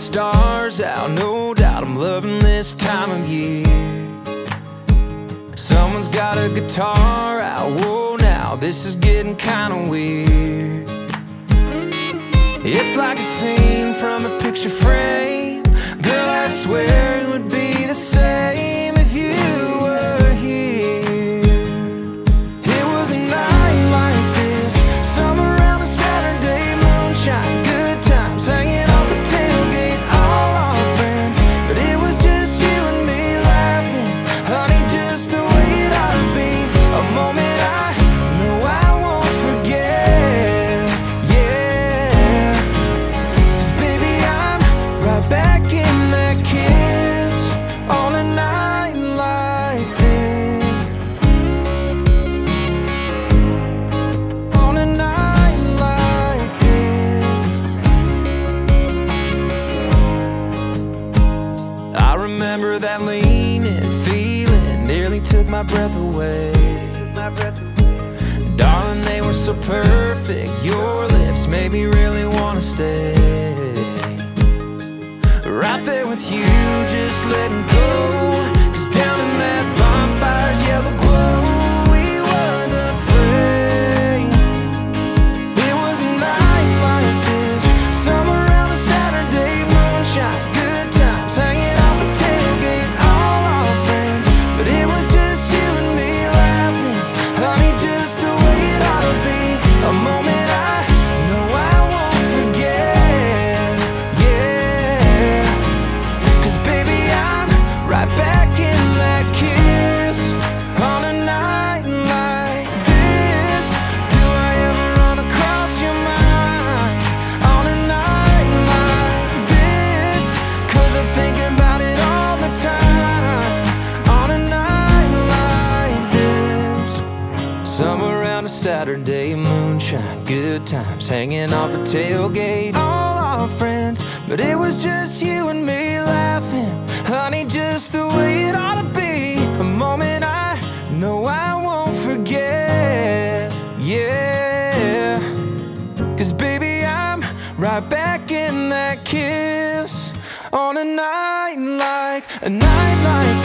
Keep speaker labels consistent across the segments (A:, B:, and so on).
A: stars out, no doubt I'm loving this time of year. Someone's got a guitar out, whoa now, this is getting kinda weird. It's like a scene from a picture frame. Girl, I swear it would be the same if you were here. It was a night like this, summer around a Saturday, moonshine, good times, hanging off the tailgate, all our friends. But it was just you and me laughing, honey, just the way it ought to be. A moment I know I won't forget, yeah. 'Cause baby, I'm right back in that kiss on a night like this. On a night like this. I remember that leaning feeling nearly took my breath away. Darling, they were so perfect. Your lips made me really wanna stay. Right there with you, just letting go. 'Cause down in that bonfire's yellow glow, we were the flame. It was a night like this, summer around a Saturday, moonshine, good times, hanging off the tailgate, all our friends. But it was just you and me laughing, honey, just the way it ought to be. A moment I know I won't forget, yeah. 'Cause baby, I'm right back in that kiss on a night like this. Do I ever run across your mind on a night like this? 'Cause I think about it all the time on a night like this. Summer around a Saturday, moonshine, good times, hanging off a tailgate, all our friends. But it was just you and me laughing, honey, just the way it ought to be. A moment I know I won't forget, yeah. 'Cause baby, I'm right back in that kiss on a night like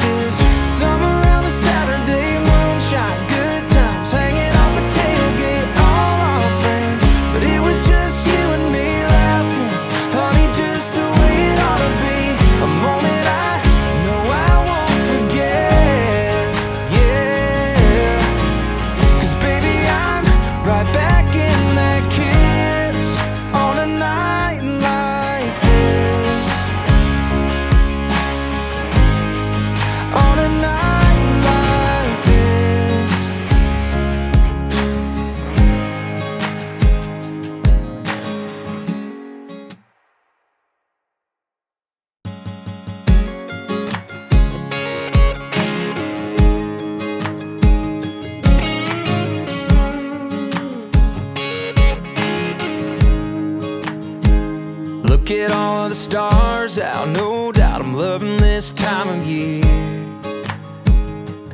A: this. Summer around a Saturday, moonshine, good times, hanging off a tailgate, all our friends. But it was just you and me laughing, honey, just the way it ought to be. A moment I know I won't forget, yeah. 'Cause baby, I'm right back in that kiss on a night like this. On a night like this. Look at all of the stars out, no doubt I'm loving this time of year.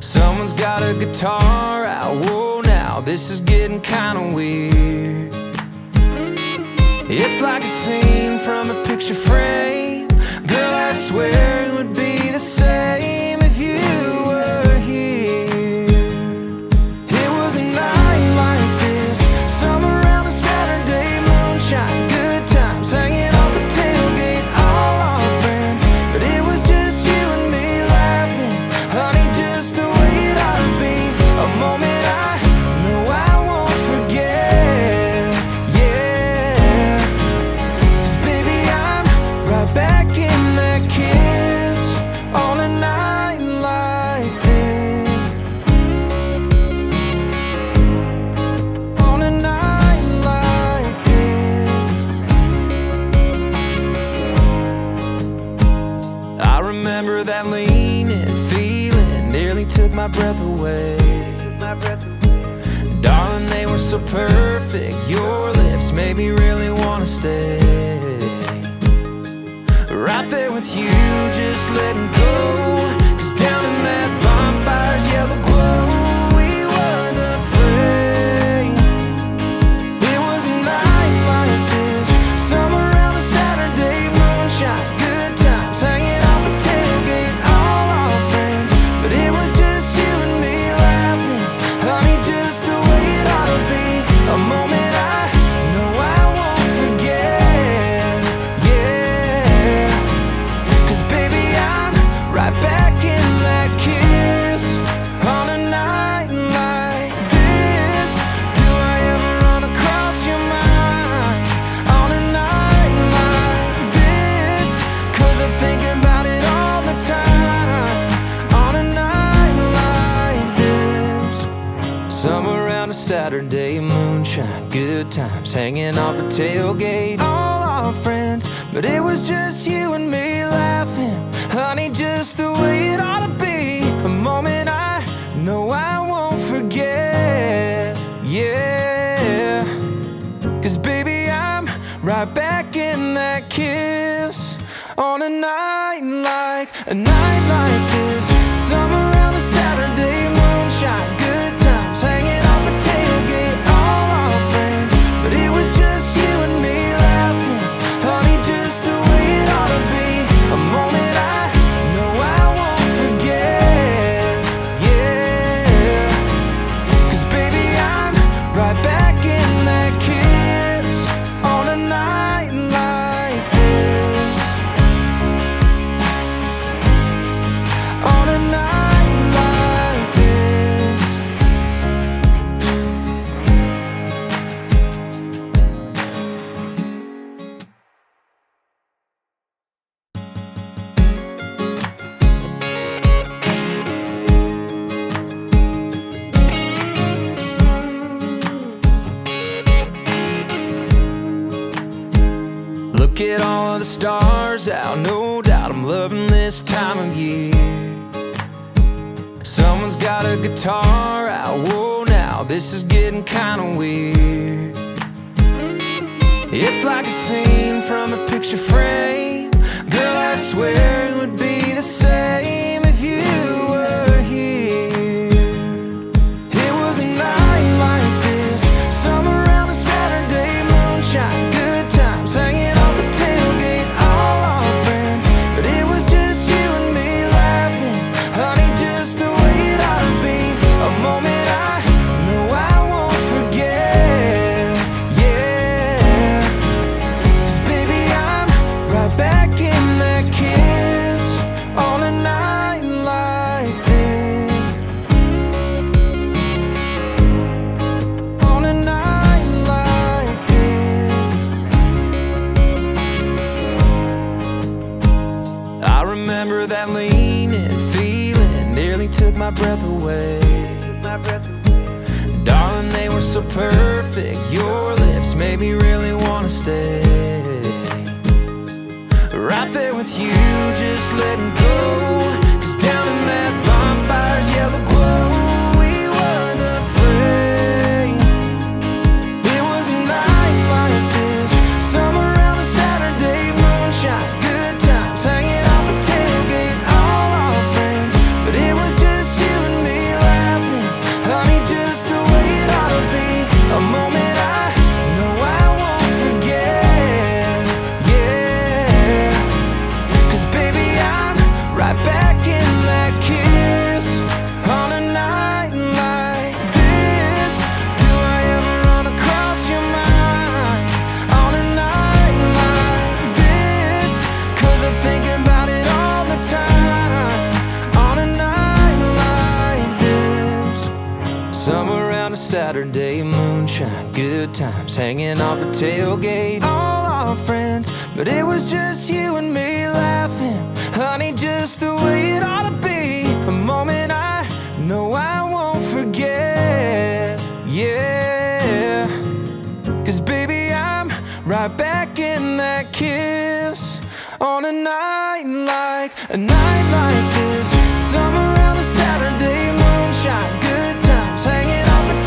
A: Someone's got a guitar out, whoa now, this is getting kinda weird. It's like a scene from a picture frame. Girl, I swear it would be the same if you were here. It was a night like this, summer around a Saturday, moonshine, good times, hanging off the tailgate, all our friends. But it was just you and me laughing, honey, just the way it ought to be. A moment I know I won't forget, yeah. 'Cause baby, I'm right back in that kiss on a night like this. On a night like this. I remember that leaning feeling nearly took my breath away. Darling, they were so perfect. Your lips made me really wanna stay. Right there with you, just letting go. 'Cause down in that bonfire's yellow glow, we were the flame. It was a night like this, summer around a Saturday, moonshine. Saturday, moonshine, good times, hanging off a tailgate, all our friends, but it was just you and me laughing, honey, just the way it ought to be, a moment I know I won't forget, yeah, 'cause baby I'm right back in that kiss, on a night like this, summer around a Saturday, moonshine, good times, hanging off a tailgate, all our friends, but it was just you and me laughing, honey, just the way it ought to be, a moment I know I won't forget, yeah, 'cause baby I'm right back in that kiss, on a night like this, on a night like this. Look at all of the stars out, no doubt I'm loving this time of year. Someone's got a guitar out, whoa now, this is getting kinda weird. It's like a scene from a picture frame, girl I swear it would be the same if you were here. It was a night like this, summer around a Saturday, moonshine, good times, hanging off a tailgate, all our friends, but it was just you and me laughing, honey, just the way it ought to be, a moment I know I won't forget, yeah, 'cause baby I'm right back in that kiss, on a night like this, on a night like this. I remember that leaning feeling nearly took my breath away. Darling, they were so perfect, your lips made me really wanna stay. Right there with you, just letting go, 'cause down in that bonfire's yellow glow, we were the flame. It was a night like this, summer around a Saturday, moonshine, good times, hanging off a tailgate, all our friends, but it was just you and me laughing, honey, just the way it ought to be, a moment I know I won't forget, yeah, 'cause baby I'm right back in that kiss, on a night like this. Do I ever run across your mind, on a night like this, 'cause I think about it all the time, on a night like this, summer around a Saturday, moonshine, good times, hanging off a tailgate, all our friends, but it was just you and me laughing, honey, just the way it ought to be, a moment I know I won't forget, yeah, 'cause baby I'm right back in that kiss, on a night like this, summer